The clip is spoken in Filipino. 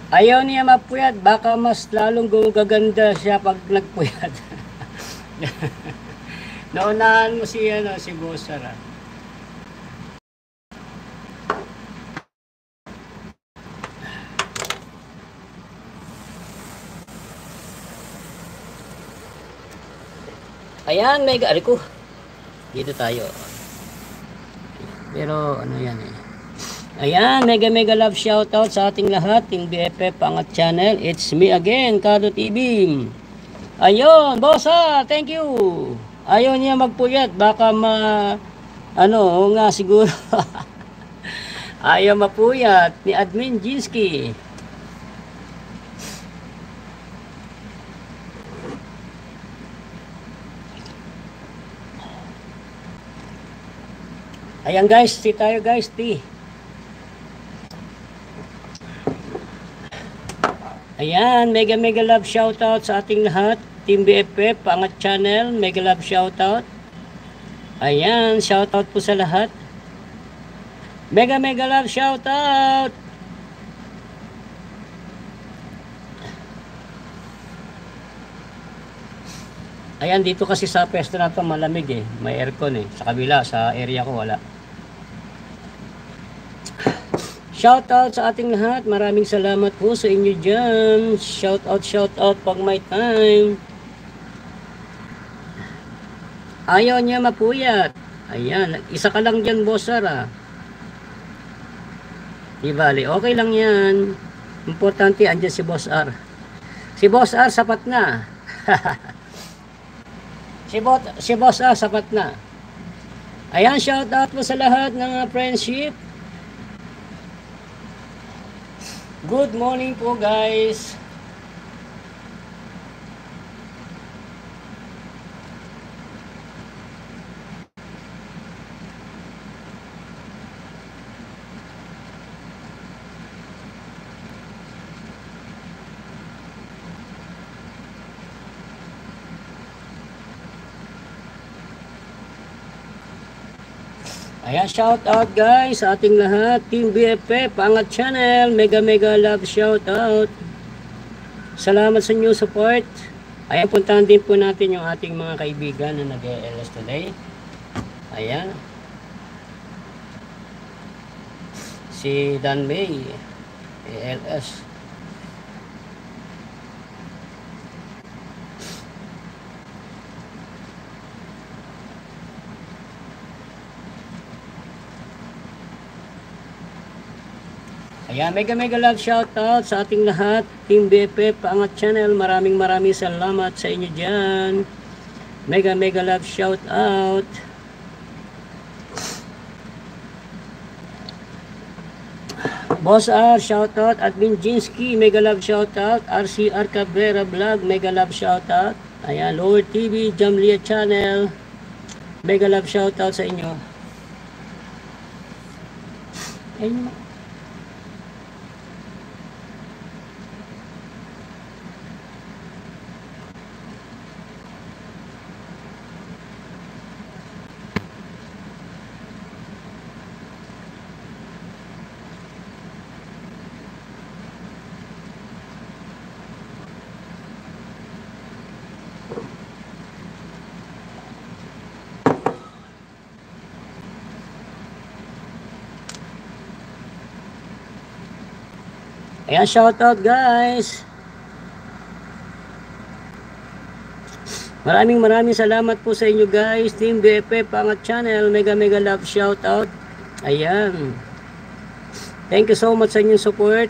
Ayaw niya mapuyat, baka mas lalong gumaganda siya pag nagpuyat. Naunahan mo si, si Bossar. Ayan, mega, ko. Dito tayo. Pero, ano yan eh. Ayan, mega love shoutout sa ating lahat. Team BFF Pangat Channel. It's me again, Kado TV. Ayun, Bossa, thank you. Ayaw niya magpuyat. Baka ano nga siguro. Ayaw mapuyat ni Admin Jinsky. Ayan guys, tea tayo guys, tea. Ayan, mega love shoutout sa ating lahat. Team BFF, Pangat Channel, mega love shoutout. Ayan, shoutout po sa lahat. Mega love shoutout. Ayan, dito kasi sa pwesto na to malamig eh. May aircon eh. Sa kabila, sa area ko wala. Shoutout sa ating lahat. Maraming salamat po sa inyo dyan. Shoutout pag may time. Ayaw niya mapuyat. Ayan, isa ka lang dyan, Bossar ah. Di bali, okay lang yan. Importante, andyan si Boss R. Si Boss R, sapat na. Si Boss R, sapat na. Ayan, shoutout po sa lahat ng friendship. Good morning po guys. Ayan, shout out guys sa ating lahat. Team BFF, Pangat Channel, mega love shout out. Salamat sa inyong support. Ayan, puntahan din po natin yung ating mga kaibigan na nag-ELS today. Ayan. Si Dan May, ELS. Ayan, mega love shoutout sa ating lahat. Team BFF, Pangat Channel, maraming salamat sa inyo dyan. Mega love shoutout. Boss R, shoutout. Admin Jinsky, mega love shoutout. RCR Cabrera Vlog, mega love shoutout. Ayan, Lower TV, Jamlia Channel, mega love shoutout sa inyo. Ayan. Ayan, shoutout guys. Maraming salamat po sa inyo guys. Team BFF, Pangat Channel, mega love shoutout. Ayan. Thank you so much sa inyong support.